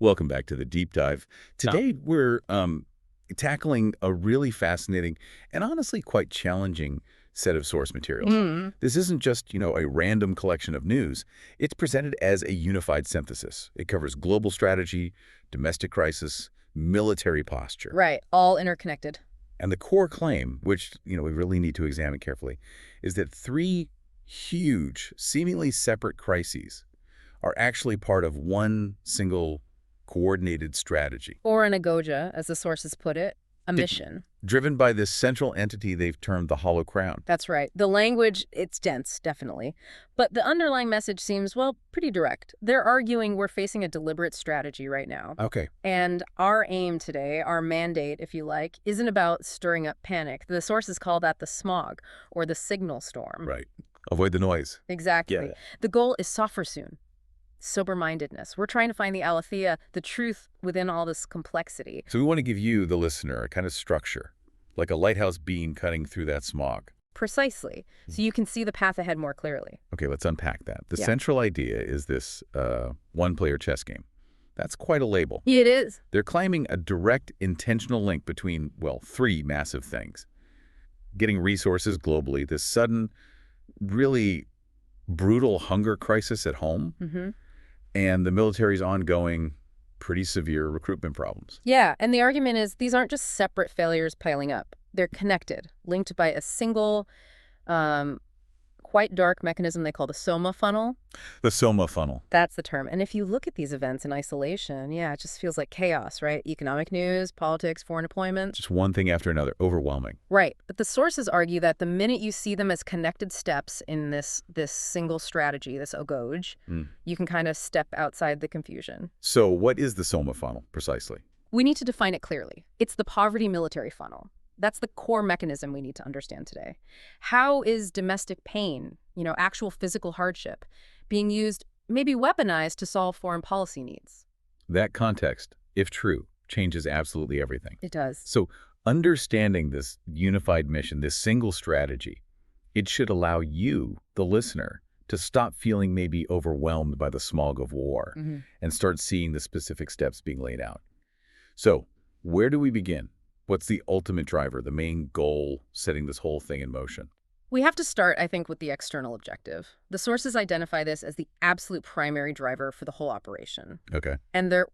Welcome back to the Deep Dive. Today, we're tackling a really fascinating and honestly quite challenging set of source materials. This isn't just, a random collection of news. It's presented as a unified synthesis. It covers global strategy, domestic crisis, military posture. Right, all interconnected. And the core claim, which, we really need to examine carefully, is that three huge, seemingly separate crises are actually part of one single coordinated strategy. Or an Agoge, as the sources put it, a mission. Driven by this central entity they've termed the Hollow Crown. That's right. The language, it's dense, definitely. But the underlying message seems, well, pretty direct. They're arguing we're facing a deliberate strategy right now. Okay. And our aim today, our mandate, if you like, isn't about stirring up panic. The sources call that the smog, or the signal storm. Right. Avoid the noise. Exactly. Yeah. The goal is sophrosyne. Sober-mindedness. We're trying to find the Aletheia, the truth within all this complexity. So we want to give you, the listener, a kind of structure, like a lighthouse beam cutting through that smog. Precisely. So you can see the path ahead more clearly. Okay, let's unpack that. The central idea is this one-player chess game. That's quite a label. It is. They're claiming a direct, intentional link between, well, three massive things. Getting resources globally, this sudden, really brutal hunger crisis at home, and the military's ongoing, pretty severe recruitment problems. Yeah, and the argument is these aren't just separate failures piling up. They're connected, linked by a single, quite dark mechanism they call the Soma-Funnel. The Soma-Funnel. That's the term. And if you look at these events in isolation, it just feels like chaos, right? Economic news, politics, foreign deployment. Just one thing after another, overwhelming. Right. But the sources argue that the minute you see them as connected steps in this single strategy, this Agoge, you can kind of step outside the confusion. So what is the Soma-Funnel, precisely? We need to define it clearly. It's the poverty military funnel. That's the core mechanism we need to understand today. How is domestic pain, actual physical hardship, being used, maybe weaponized to solve foreign policy needs? That context, if true, changes absolutely everything. It does. So understanding this unified mission, this single strategy, it should allow you, the listener, to stop feeling maybe overwhelmed by the smog of war and start seeing the specific steps being laid out. So where do we begin? What's the ultimate driver, the main goal setting this whole thing in motion? We have to start, I think, with the external objective. The sources identify this as the absolute primary driver for the whole operation. Okay. And they're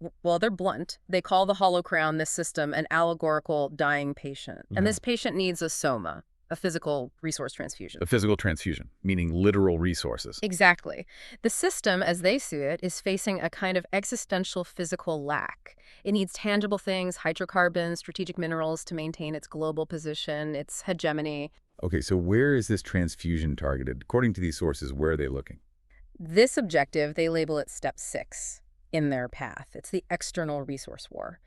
blunt. They call the Hollow Crown, this system, an allegorical dying patient. And this patient needs a soma, a physical resource transfusion. A physical transfusion, meaning literal resources. Exactly. The system, as they see it, is facing a kind of existential physical lack. It needs tangible things, hydrocarbons, strategic minerals to maintain its global position, its hegemony. Okay, so where is this transfusion targeted? According to these sources, where are they looking? This objective, they label it step 6 in their path. It's the external resource war.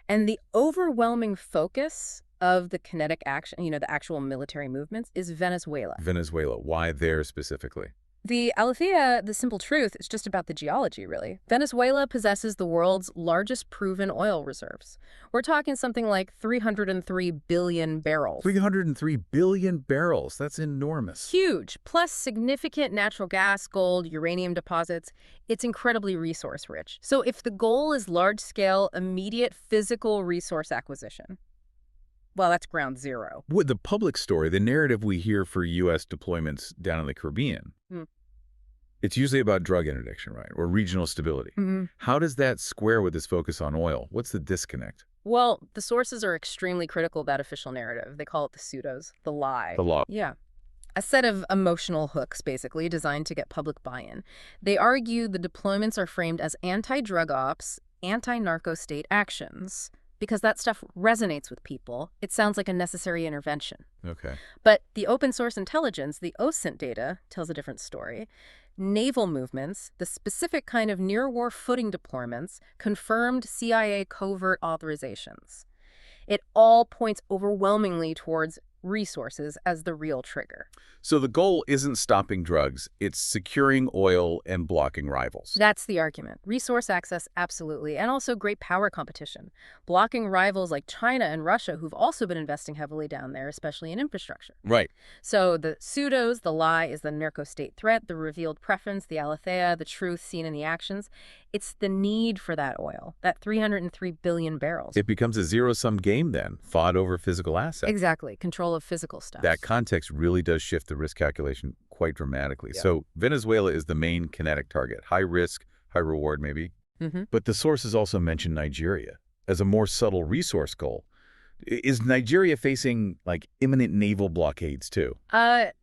And the overwhelming focus of the kinetic action, the actual military movements, is Venezuela. Venezuela. Why there specifically? The Aletheia, the simple truth, is just about the geology, really. Venezuela possesses the world's largest proven oil reserves. We're talking something like 303 billion barrels. 303 billion barrels. That's enormous. Huge. Plus significant natural gas, gold, uranium deposits. It's incredibly resource-rich. So if the goal is large-scale, immediate physical resource acquisition, well, that's ground zero. With the public story, the narrative we hear for U.S. deployments down in the Caribbean, it's usually about drug interdiction, right, or regional stability. How does that square with this focus on oil? What's the disconnect? Well, the sources are extremely critical of that official narrative. They call it the pseudos, the lie. The law. Yeah. A set of emotional hooks, basically, designed to get public buy-in. They argue the deployments are framed as anti-drug ops, anti-narco state actions, because that stuff resonates with people. It sounds like a necessary intervention. Okay. But the open source intelligence, the OSINT data, tells a different story. Naval movements, the specific kind of near-war footing deployments, confirmed CIA covert authorizations. It all points overwhelmingly towards resources as the real trigger. So the goal isn't stopping drugs, it's securing oil and blocking rivals. That's the argument. Resource access, absolutely, and also great power competition. Blocking rivals like China and Russia, who've also been investing heavily down there, especially in infrastructure. Right. So the pseudos, the lie is the narco-state threat, the revealed preference, the aletheia, the truth seen in the actions. It's the need for that oil, that 303 billion barrels. It becomes a zero-sum game then, fought over physical assets. Exactly, control of physical stuff. That context really does shift the risk calculation quite dramatically. Yeah. So Venezuela is the main kinetic target, high risk, high reward maybe. But the sources also mention Nigeria as a more subtle resource goal. Is Nigeria facing, like, imminent naval blockades, too?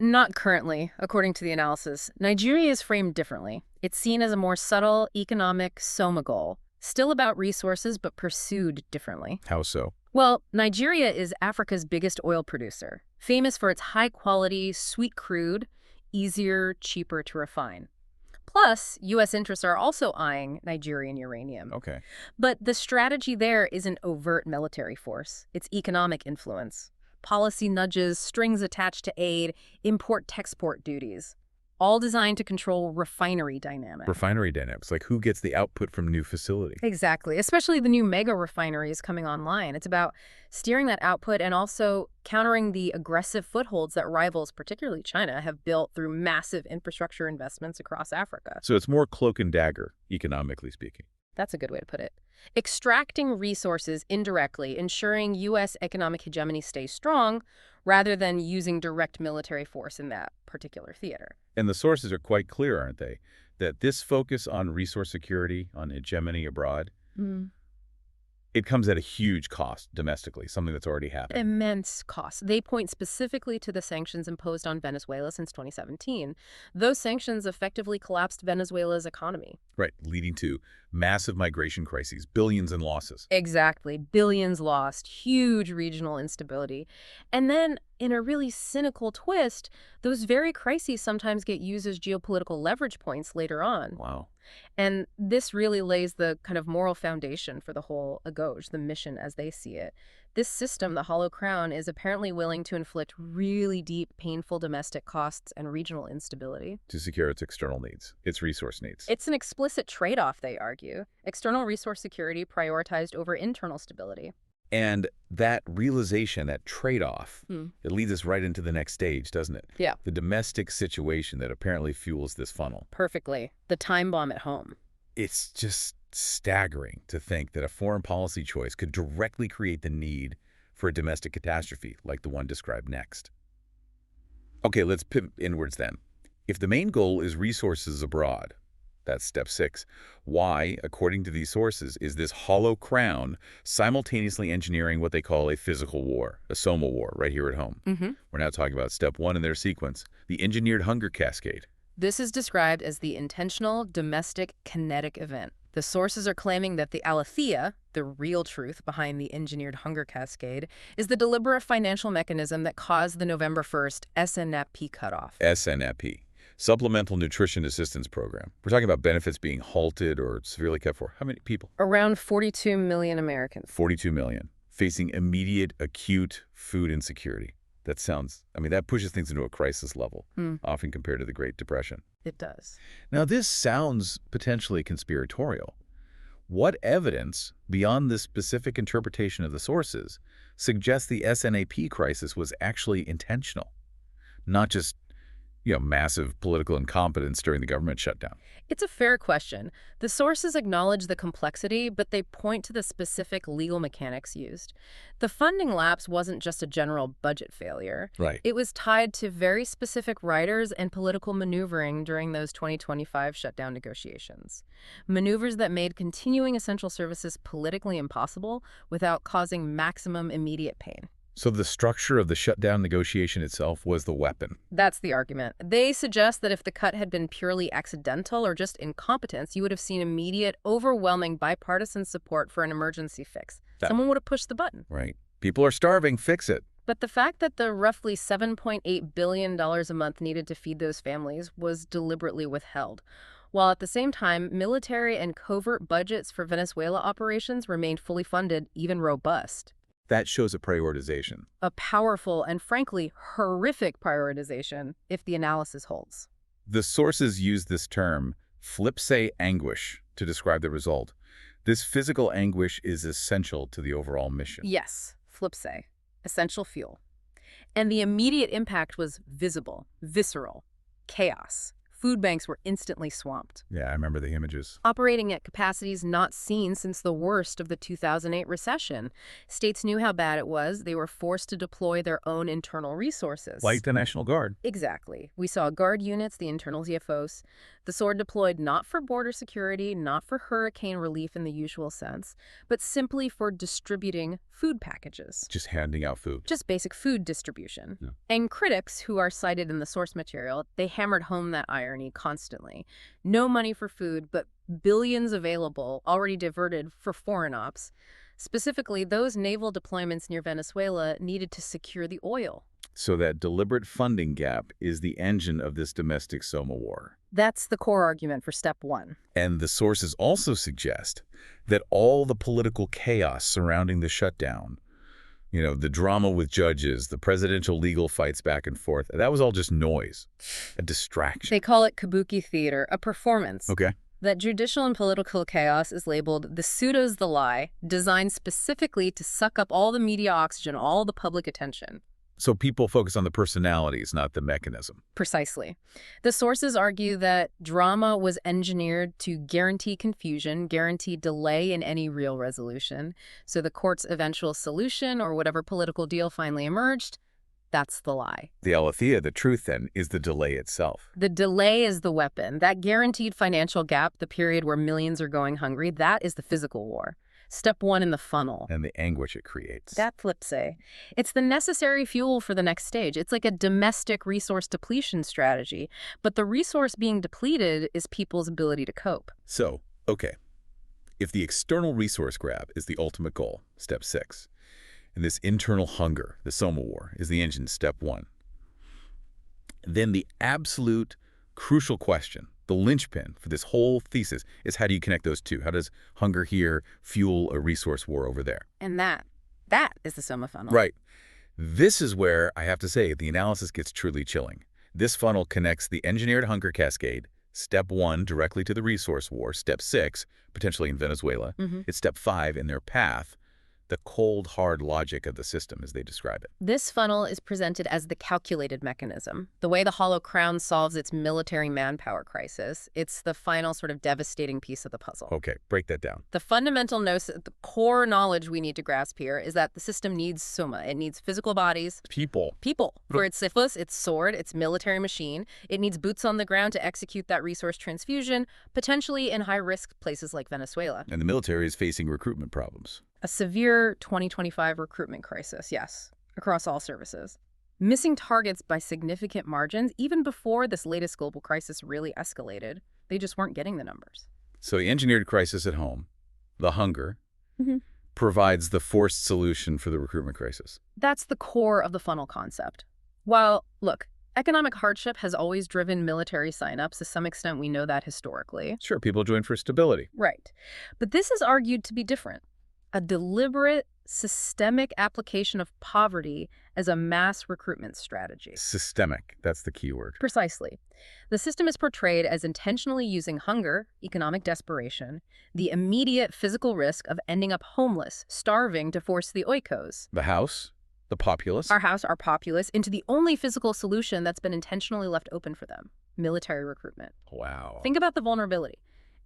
Not currently, according to the analysis. Nigeria is framed differently. It's seen as a more subtle economic Soma goal, still about resources but pursued differently. How so? Well, Nigeria is Africa's biggest oil producer, famous for its high-quality, sweet crude, easier, cheaper to refine. Plus, U.S. interests are also eyeing Nigerian uranium. Okay. But the strategy there isn't overt military force. It's economic influence. Policy nudges, strings attached to aid, import-export duties. All designed to control refinery dynamics. Refinery dynamics, like who gets the output from new facility. Exactly, especially the new mega refineries coming online. It's about steering that output and also countering the aggressive footholds that rivals, particularly China, have built through massive infrastructure investments across Africa. So it's more cloak and dagger, economically speaking. That's a good way to put it. Extracting resources indirectly, ensuring U.S. economic hegemony stays strong, rather than using direct military force in that particular theater. And the sources are quite clear, aren't they? That this focus on resource security, on hegemony abroad, it comes at a huge cost domestically, something that's already happened. Immense cost. They point specifically to the sanctions imposed on Venezuela since 2017. Those sanctions effectively collapsed Venezuela's economy. Right, leading to massive migration crises, billions in losses. Exactly. Billions lost, huge regional instability. And then, in a really cynical twist, those very crises sometimes get used as geopolitical leverage points later on. Wow. And this really lays the kind of moral foundation for the whole Agoge, the mission as they see it. This system, the Hollow Crown, is apparently willing to inflict really deep, painful domestic costs and regional instability. To secure its external needs, its resource needs. It's an explicit trade-off, they argue. External resource security prioritized over internal stability. And that realization, that trade-off, it leads us right into the next stage, doesn't it? Yeah. The domestic situation that apparently fuels this funnel. Perfectly. The time bomb at home. It's just staggering to think that a foreign policy choice could directly create the need for a domestic catastrophe like the one described next. Okay, let's pivot inwards then. If the main goal is resources abroad, that's step 6, why, according to these sources, is this Hollow Crown simultaneously engineering what they call a physical war, a Soma war, right here at home? We're now talking about step 1 in their sequence, the engineered hunger cascade. This is described as the intentional domestic kinetic event. The sources are claiming that the Aletheia, the real truth behind the engineered hunger cascade, is the deliberate financial mechanism that caused the November 1st SNFP cutoff. SNFP, Supplemental Nutrition Assistance Program. We're talking about benefits being halted or severely cut for. How many people? Around 42 million Americans. 42 million, facing immediate, acute food insecurity. That sounds, that pushes things into a crisis level, often compared to the Great Depression. It does. Now, this sounds potentially conspiratorial. What evidence, beyond this specific interpretation of the sources, suggests the SNAP crisis was actually intentional, not just massive political incompetence during the government shutdown? It's a fair question. The sources acknowledge the complexity, but they point to the specific legal mechanics used. The funding lapse wasn't just a general budget failure. Right. It was tied to very specific writers and political maneuvering during those 2025 shutdown negotiations. Maneuvers that made continuing essential services politically impossible without causing maximum immediate pain. So the structure of the shutdown negotiation itself was the weapon. That's the argument. They suggest that if the cut had been purely accidental or just incompetence, you would have seen immediate, overwhelming bipartisan support for an emergency fix. Someone would have pushed the button. Right. People are starving, fix it. But the fact that the roughly $7.8 billion a month needed to feed those families was deliberately withheld, while at the same time, military and covert budgets for Venezuela operations remained fully funded, even robust. That shows a prioritization. A powerful and frankly horrific prioritization if the analysis holds. The sources use this term, flipse anguish, to describe the result. This physical anguish is essential to the overall mission. Yes, flipse, essential fuel. And the immediate impact was visible, visceral, chaos. Food banks were instantly swamped. Yeah, I remember the images. Operating at capacities not seen since the worst of the 2008 recession. States knew how bad it was. They were forced to deploy their own internal resources. Like the National Guard. Exactly. We saw guard units, the internal Xiphos. The sword deployed not for border security, not for hurricane relief in the usual sense, but simply for distributing food packages. Just handing out food. Just basic food distribution. Yeah. And critics, who are cited in the source material, they hammered home that irony constantly. No money for food, but billions available, already diverted for foreign ops. Specifically, those naval deployments near Venezuela needed to secure the oil. So that deliberate funding gap is the engine of this domestic Soma war. That's the core argument for step one. And the sources also suggest that all the political chaos surrounding the shutdown, the drama with judges, the presidential legal fights back and forth, that was all just noise, a distraction. They call it kabuki theater, a performance. Okay. That judicial and political chaos is labeled the pseudo's the lie, designed specifically to suck up all the media oxygen, all the public attention. So people focus on the personalities, not the mechanism. Precisely. The sources argue that drama was engineered to guarantee confusion, guarantee delay in any real resolution. So the court's eventual solution, or whatever political deal finally emerged, that's the lie. The Aletheia, the truth then, is the delay itself. The delay is the weapon. That guaranteed financial gap, the period where millions are going hungry, that is the physical war. Step one in the funnel. And the anguish it creates. That flipsay. It's the necessary fuel for the next stage. It's like a domestic resource depletion strategy. But the resource being depleted is people's ability to cope. So, okay, if the external resource grab is the ultimate goal, step 6, and this internal hunger, the Soma war, is the engine, step 1, then the absolute crucial question, the linchpin for this whole thesis, is how do you connect those two? How does hunger here fuel a resource war over there? And that is the Soma-Funnel. Right. This is where, I have to say, the analysis gets truly chilling. This funnel connects the engineered hunger cascade, step 1, directly to the resource war, step 6, potentially in Venezuela. It's step 5 in their path, the cold, hard logic of the system, as they describe it. This funnel is presented as the calculated mechanism, the way the Hollow Crown solves its military manpower crisis. It's the final sort of devastating piece of the puzzle. Okay, break that down. The fundamental Gnosis, the core knowledge we need to grasp here is that the system needs Soma. It needs physical bodies. People. For its Xiphos, its sword, its military machine. It needs boots on the ground to execute that resource transfusion, potentially in high-risk places like Venezuela. And the military is facing recruitment problems. A severe 2025 recruitment crisis, yes, across all services. Missing targets by significant margins, even before this latest global crisis really escalated. They just weren't getting the numbers. So the engineered crisis at home, the hunger, provides the forced solution for the recruitment crisis. That's the core of the funnel concept. While, look, economic hardship has always driven military signups. To some extent, we know that historically. Sure, people join for stability. Right. But this is argued to be different. A deliberate, systemic application of poverty as a mass recruitment strategy. Systemic, that's the key word. Precisely. The system is portrayed as intentionally using hunger, economic desperation, the immediate physical risk of ending up homeless, starving to force the oikos. The house, the populace. Our populace, into the only physical solution that's been intentionally left open for them, military recruitment. Wow. Think about the vulnerability.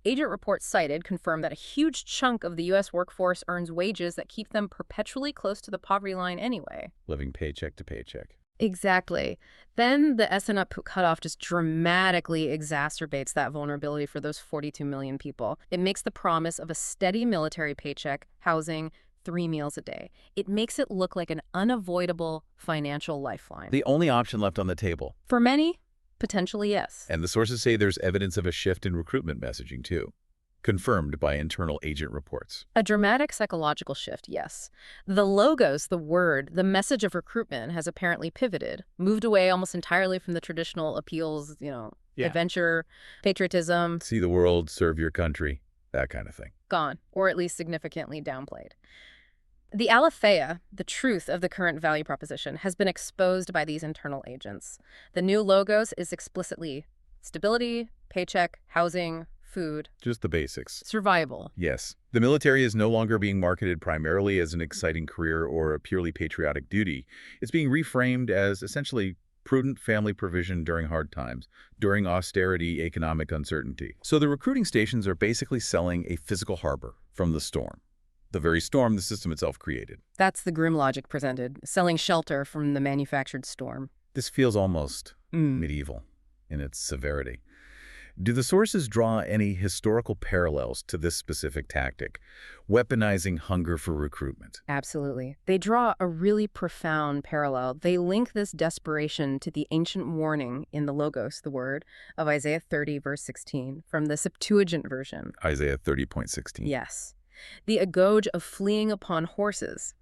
Agent reports cited confirm that a huge chunk of the U.S. workforce earns wages that keep them perpetually close to the poverty line anyway. Living paycheck to paycheck. Exactly. Then the SNP cutoff just dramatically exacerbates that vulnerability for those 42 million people. It makes the promise of a steady military paycheck, housing, 3 meals a day. It makes it look like an unavoidable financial lifeline. The only option left on the table. For many, potentially yes. And the sources say there's evidence of a shift in recruitment messaging, too, confirmed by internal agent reports. A dramatic psychological shift, yes. The logos, the word, the message of recruitment has apparently pivoted, moved away almost entirely from the traditional appeals, adventure, patriotism. See the world, serve your country, that kind of thing. Gone, or at least significantly downplayed. The Aletheia, the truth of the current value proposition, has been exposed by these internal agents. The new logos is explicitly stability, paycheck, housing, food. Just the basics. Survival. Yes. The military is no longer being marketed primarily as an exciting career or a purely patriotic duty. It's being reframed as essentially prudent family provision during hard times, during austerity, economic uncertainty. So the recruiting stations are basically selling a physical harbor from the storm, the very storm the system itself created. That's the grim logic presented, selling shelter from the manufactured storm. This feels almost medieval in its severity. Do the sources draw any historical parallels to this specific tactic, weaponizing hunger for recruitment? Absolutely. They draw a really profound parallel. They link this desperation to the ancient warning in the Logos, the word, of Isaiah 30, verse 16, from the Septuagint version. Isaiah 30.16. Yes. The Agoge of fleeing upon horses.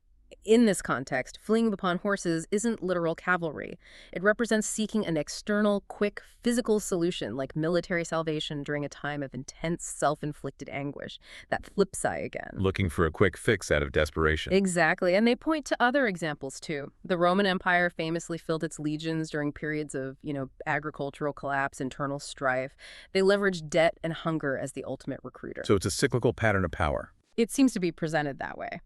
In this context, fleeing upon horses isn't literal cavalry. It represents seeking an external, quick, physical solution like military salvation during a time of intense self-inflicted anguish. That flip side again. Looking for a quick fix out of desperation. Exactly, and they point to other examples too. The Roman Empire famously filled its legions during periods of, agricultural collapse, internal strife. They leveraged debt and hunger as the ultimate recruiter. So it's a cyclical pattern of power. It seems to be presented that way.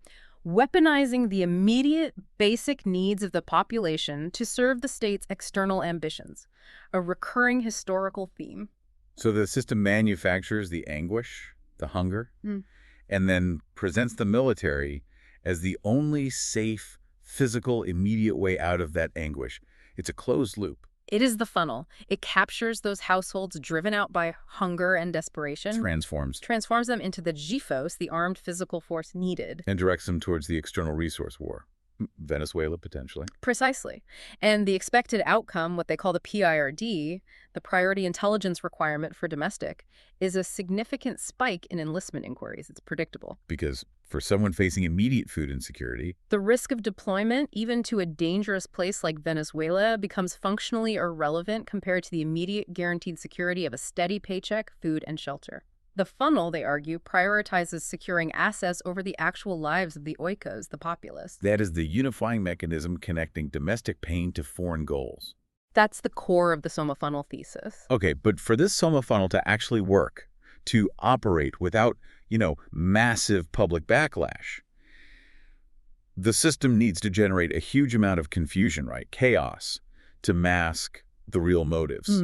Weaponizing the immediate basic needs of the population to serve the state's external ambitions, a recurring historical theme. So the system manufactures the anguish, the hunger, and then presents the military as the only safe, physical, immediate way out of that anguish. It's a closed loop. It is the funnel. It captures those households driven out by hunger and desperation. Transforms them into the Xiphos, the armed physical force needed. And directs them towards the external resource war. Venezuela, potentially. Precisely. And the expected outcome, what they call the PIRD, the priority intelligence requirement for domestic, is a significant spike in enlistment inquiries. It's predictable. Because for someone facing immediate food insecurity, the risk of deployment, even to a dangerous place like Venezuela, becomes functionally irrelevant compared to the immediate guaranteed security of a steady paycheck, food, and shelter. The funnel, they argue, prioritizes securing assets over the actual lives of the oikos, the populace. That is the unifying mechanism connecting domestic pain to foreign goals. That's the core of the Soma-Funnel thesis. Okay, but for this Soma-Funnel to actually work, to operate without, massive public backlash, the system needs to generate a huge amount of confusion, right? Chaos, to mask the real motives.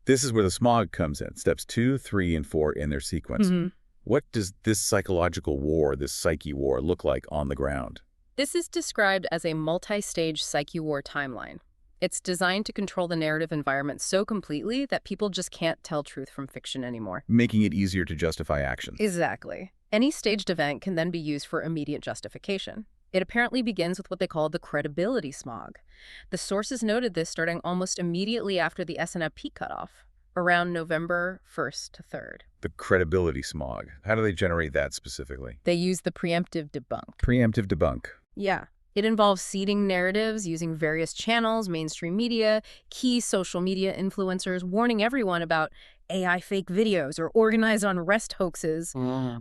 This is where the smog comes in, steps 2, 3, and 4 in their sequence. What does this psychological war, this psyche war, look like on the ground? This is described as a multi-stage psyche war timeline. It's designed to control the narrative environment so completely that people just can't tell truth from fiction anymore. Making it easier to justify actions. Exactly. Any staged event can then be used for immediate justification. It apparently begins with what they call the credibility smog. The sources noted this starting almost immediately after the SNP cutoff, around November 1st to 3rd. The credibility smog. How do they generate that specifically? They use the preemptive debunk. Preemptive debunk. Yeah. It involves seeding narratives using various channels, mainstream media, key social media influencers, warning everyone about AI fake videos or organized unrest hoaxes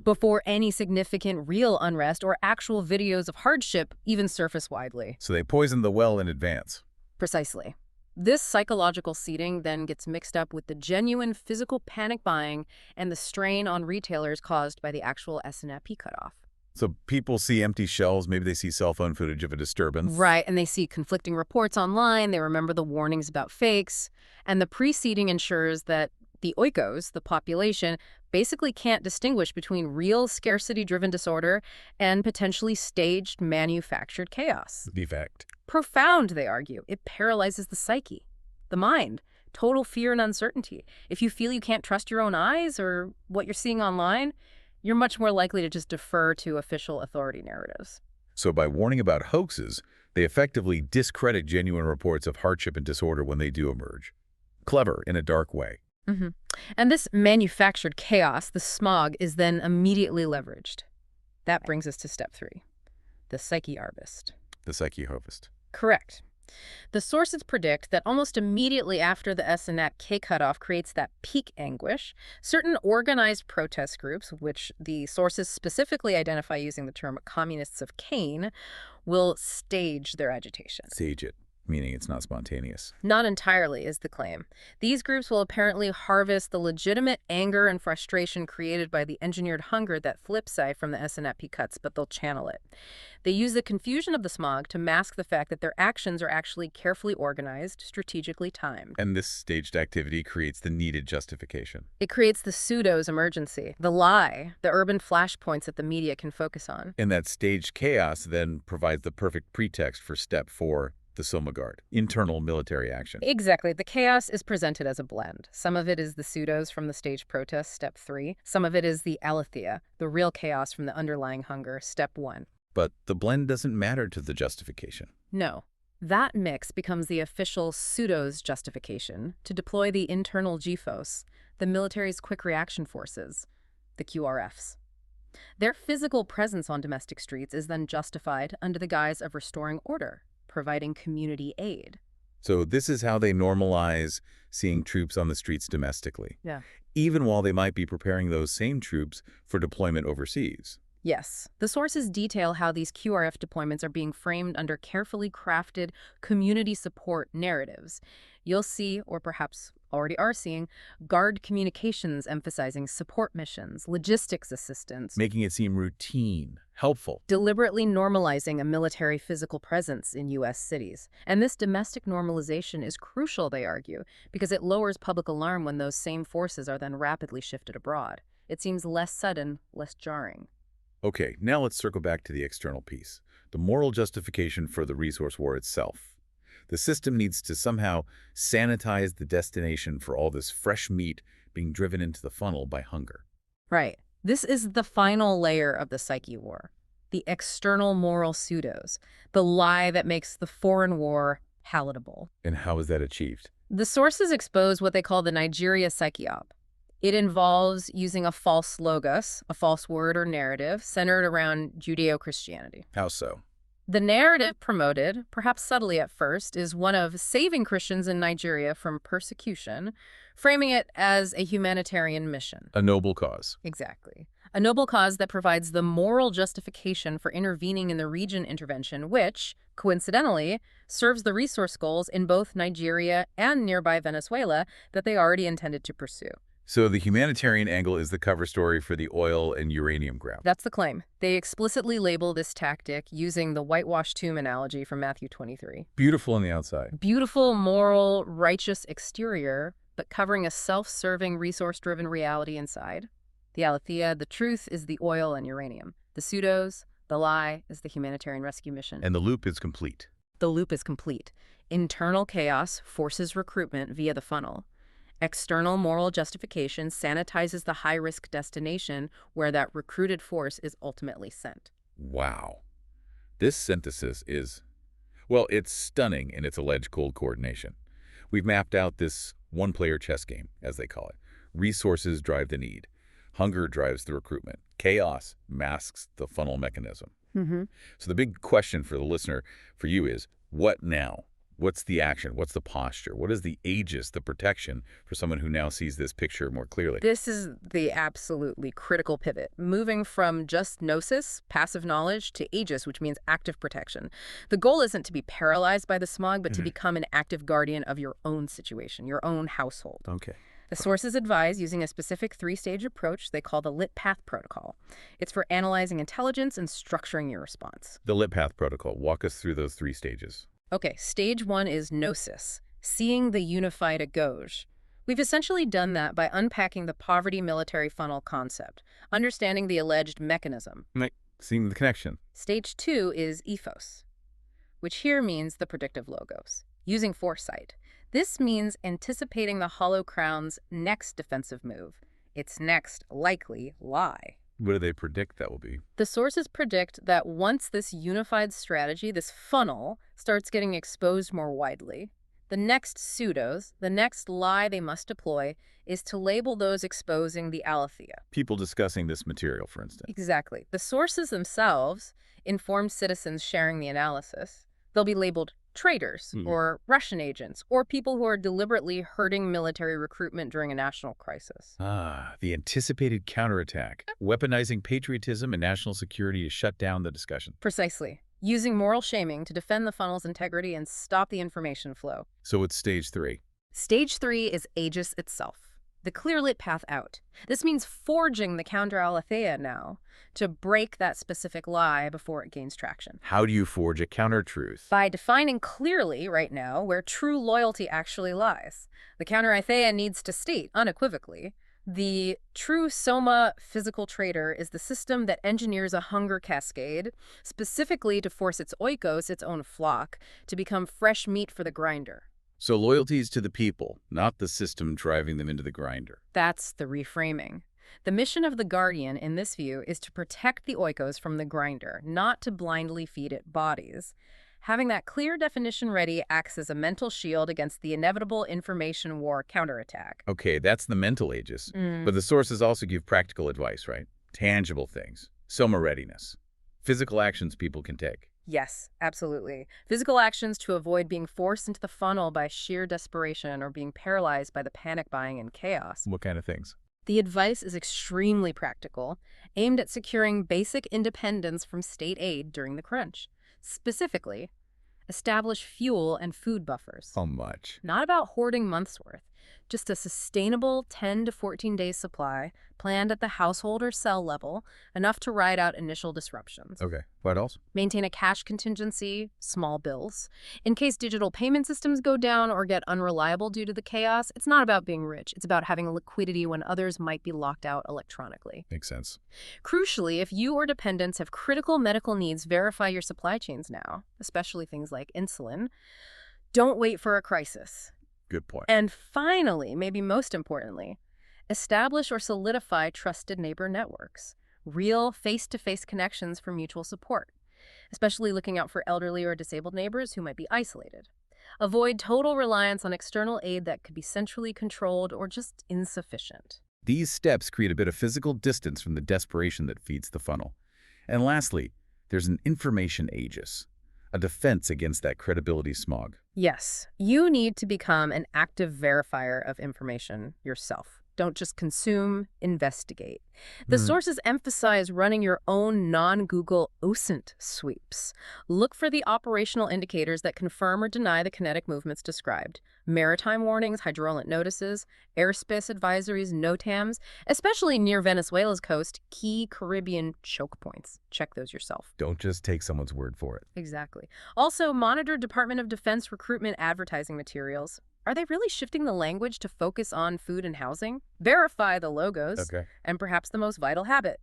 before any significant real unrest or actual videos of hardship even surface widely. So they poison the well in advance. Precisely. This psychological seeding then gets mixed up with the genuine physical panic buying and the strain on retailers caused by the actual SNP cutoff. So people see empty shelves, maybe they see cell phone footage of a disturbance. Right, and they see conflicting reports online, they remember the warnings about fakes, and the preceding ensures that the oikos, the population, basically can't distinguish between real scarcity-driven disorder and potentially staged manufactured chaos. Defect. Profound, they argue. It paralyzes the psyche, the mind. Total fear and uncertainty. If you feel you can't trust your own eyes or what you're seeing online, you're much more likely to just defer to official authority narratives. So by warning about hoaxes, they effectively discredit genuine reports of hardship and disorder when they do emerge. Clever in a dark way. And this manufactured chaos, the smog, is then immediately leveraged. That brings us to step 3, the psyche harvest. The psyche harvest. Correct. The sources predict that almost immediately after the SNP cutoff creates that peak anguish, certain organized protest groups, which the sources specifically identify using the term communists of Koine, will stage their agitation. Sage it. Meaning it's not spontaneous. Not entirely, is the claim. These groups will apparently harvest the legitimate anger and frustration created by the engineered hunger that Flipside from the SNP cuts, but they'll channel it. They use the confusion of the smog to mask the fact that their actions are actually carefully organized, strategically timed. And this staged activity creates the needed justification. It creates the pseudo's emergency, the lie, the urban flashpoints that the media can focus on. And that staged chaos then provides the perfect pretext for step 4, the Soma-Guard, internal military action. Exactly. The chaos is presented as a blend. Some of it is the pseudos from the staged protest, step 3. Some of it is the Aletheia, the real chaos from the underlying hunger, step 1. But the blend doesn't matter to the justification. No. That mix becomes the official pseudo's justification to deploy the internal Xiphos, the military's quick reaction forces, the QRFs. Their physical presence on domestic streets is then justified under the guise of restoring order, providing community aid. So this is how they normalize seeing troops on the streets domestically. Yeah. Even while they might be preparing those same troops for deployment overseas. Yes. The sources detail how these QRF deployments are being framed under carefully crafted community support narratives. You'll see, or perhaps already are seeing, Guard communications emphasizing support missions, logistics assistance, Making it seem routine, helpful. deliberately normalizing a military physical presence in U.S. cities. And this domestic normalization is crucial, they argue, because it lowers public alarm when those same forces are then rapidly shifted abroad. It seems less sudden, less jarring. Okay, now let's circle back to the external piece, the moral justification for the resource war itself. The system needs to somehow sanitize the destination for all this fresh meat being driven into the funnel by hunger. Right. This is the final layer of the psyche war. The external moral pseudos, the lie that makes the foreign war palatable. And how is that achieved? The sources expose what they call the Nigeria psychiop. It involves using a false logos, a false word or narrative, centered around Judeo-Christianity. How so? The narrative promoted, perhaps subtly at first, is one of saving Christians in Nigeria from persecution, framing it as a humanitarian mission. A noble cause. Exactly. A noble cause that provides the moral justification for intervening in the region intervention, which, coincidentally, serves the resource goals in both Nigeria and nearby Venezuela that they already intended to pursue. So the humanitarian angle is the cover story for the oil and uranium grab. That's the claim. They explicitly label this tactic using the whitewashed tomb analogy from Matthew 23. Beautiful on the outside. Beautiful, moral, righteous exterior, but covering a self-serving, resource-driven reality inside. The Aletheia, the truth, is the oil and uranium. The pseudos, the lie, is the humanitarian rescue mission. And the loop is complete. The loop is complete. Internal chaos forces recruitment via the funnel. External moral justification sanitizes the high-risk destination where that recruited force is ultimately sent. Wow. This synthesis is, well, it's stunning in its alleged cold coordination. We've mapped out this one-player chess game, as they call it. Resources drive the need. Hunger drives the recruitment. Chaos masks the funnel mechanism. So the big question for the listener, for you, is what now? What's the action? What's the posture? What is the Aegis, the protection, for someone who now sees this picture more clearly? This is the absolutely critical pivot, moving from just Gnosis, passive knowledge, to Aegis, which means active protection. The goal isn't to be paralyzed by the smog, but to become an active guardian of your own situation, your own household. Okay. The sources advise using a specific three-stage approach they call the Lit Path Protocol. It's for analyzing intelligence and structuring your response. The Lit Path Protocol. Walk us through those 3 stages. Okay, stage 1 is Gnosis, seeing the unified Agoge. We've essentially done that by unpacking the poverty military funnel concept, understanding the alleged mechanism. Seeing the connection. Stage 2 is Xiphos, which here means the predictive logos, using foresight. This means anticipating the Hollow Crown's next defensive move, its next likely lie. What do they predict that will be? The sources predict that once this unified strategy, this funnel, starts getting exposed more widely, the next pseudos, the next lie they must deploy, is to label those exposing the Aletheia. People discussing this material, for instance. Exactly. The sources themselves, informed citizens sharing the analysis, they'll be labeled traitors or Russian agents or people who are deliberately hurting military recruitment during a national crisis. Ah, the anticipated counterattack, weaponizing patriotism and national security to shut down the discussion. Precisely. using moral shaming to defend the funnel's integrity and stop the information flow. So it's stage 3. Stage 3 is Aegis itself, the clear-lit path out. This means forging the counter-Aletheia now to break that specific lie before it gains traction. How do you forge a counter-truth? By defining clearly right now where true loyalty actually lies. The counter-Aletheia needs to state unequivocally, the true Soma physical trader is the system that engineers a hunger cascade, specifically to force its oikos, its own flock, to become fresh meat for the grinder. So loyalty is to the people, not the system driving them into the grinder. That's the reframing. The mission of the Guardian, in this view, is to protect the oikos from the grinder, not to blindly feed it bodies. Having that clear definition ready acts as a mental shield against the inevitable information war counterattack. Okay, that's the mental Aegis. But the sources also give practical advice, right? Tangible things. Soma readiness. Physical actions people can take. Yes, absolutely. Physical actions to avoid being forced into the funnel by sheer desperation or being paralyzed by the panic buying and chaos. What kind of things? The advice is extremely practical, aimed at securing basic independence from state aid during the crunch. Specifically, establish fuel and food buffers. How much? Not about hoarding months' worth, just a sustainable 10 to 14 days supply, planned at the household or cell level, enough to ride out initial disruptions. Okay, what else? Maintain a cash contingency, small bills. In case digital payment systems go down or get unreliable due to the chaos, it's not about being rich. It's about having liquidity when others might be locked out electronically. Makes sense. Crucially, if you or dependents have critical medical needs, verify your supply chains now, especially things like insulin. Don't wait for a crisis. Good point. And finally, maybe most importantly, establish or solidify trusted neighbor networks, real face-to-face connections for mutual support, especially looking out for elderly or disabled neighbors who might be isolated. Avoid total reliance on external aid that could be centrally controlled or just insufficient. These steps create a bit of physical distance from the desperation that feeds the funnel. And lastly, there's an information Aegis, a defense against that credibility smog. Yes, you need to become an active verifier of information yourself. Don't just consume, investigate. The sources emphasize running your own non-Google OSINT sweeps. Look for the operational indicators that confirm or deny the kinetic movements described. Maritime warnings, hydraulic notices, airspace advisories, NOTAMs, especially near Venezuela's coast, key Caribbean choke points. Check those yourself. Don't just take someone's word for it. Exactly. Also, monitor Department of Defense recruitment advertising materials. Are they really shifting the language to focus on food and housing? Verify the logos. Okay. And perhaps the most vital habit,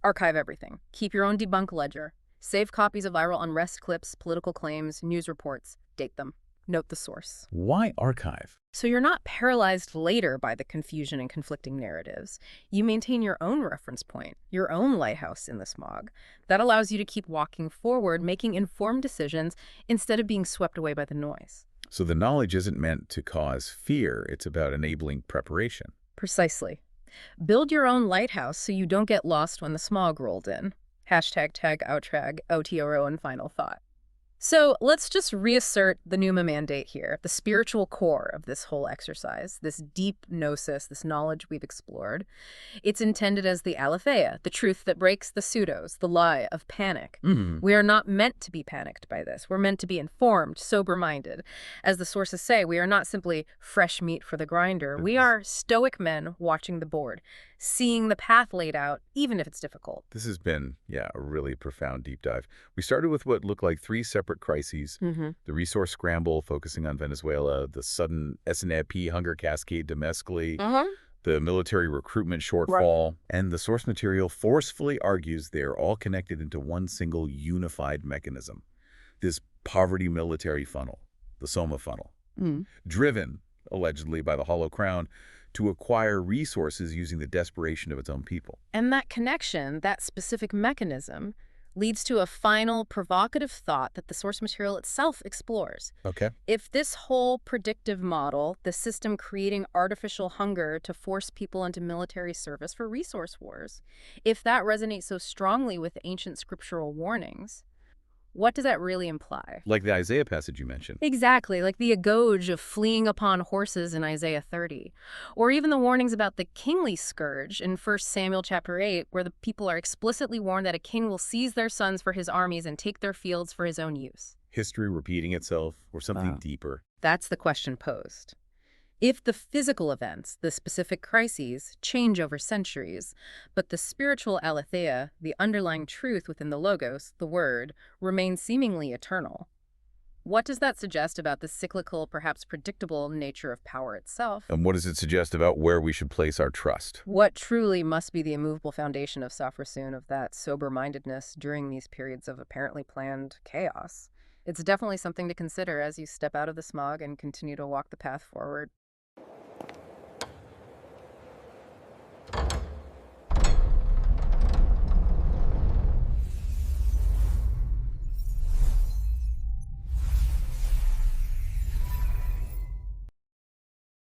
archive everything. Keep your own debunk ledger. Save copies of viral unrest clips, political claims, news reports. Date them. Note the source. Why archive? So you're not paralyzed later by the confusion and conflicting narratives. You maintain your own reference point, your own lighthouse in the smog. That allows you to keep walking forward, making informed decisions instead of being swept away by the noise. So the knowledge isn't meant to cause fear, it's about enabling preparation. Precisely. Build your own lighthouse so you don't get lost when the smog rolled in. Hashtag tag outrag OTRO and final thought. So let's just reassert the Pneuma mandate here, the spiritual core of this whole exercise, this deep gnosis, this knowledge we've explored. It's intended as the Aletheia, the truth that breaks the pseudos, the lie of panic. We are not meant to be panicked by this. We're meant to be informed, sober-minded. As the sources say, we are not simply fresh meat for the grinder. We are stoic men watching the board, seeing the path laid out, even if it's difficult. This has been, a really profound deep dive. We started with what looked like 3 separate crises, the resource scramble focusing on Venezuela, the sudden SNAP hunger cascade domestically, the military recruitment shortfall, and the source material forcefully argues they are all connected into one single unified mechanism, this poverty military funnel, the Soma-Funnel, driven, allegedly, by the Hollow Crown to acquire resources using the desperation of its own people. And that connection, that specific mechanism, leads to a final provocative thought that the source material itself explores. Okay. If this whole predictive model, the system creating artificial hunger to force people into military service for resource wars, if that resonates so strongly with ancient scriptural warnings, What does that really imply? Like the Isaiah passage you mentioned. Exactly, like the Agoge of fleeing upon horses in Isaiah 30. Or even the warnings about the kingly scourge in 1 Samuel chapter 8, where the people are explicitly warned that a king will seize their sons for his armies and take their fields for his own use. History repeating itself, or something deeper? That's the question posed. If the physical events, the specific crises, change over centuries, but the spiritual aletheia, the underlying truth within the logos, the word, remains seemingly eternal, what does that suggest about the cyclical, perhaps predictable nature of power itself? And what does it suggest about where we should place our trust? What truly must be the immovable foundation of Safrasun, of that sober-mindedness during these periods of apparently planned chaos? It's definitely something to consider as you step out of the smog and continue to walk the path forward.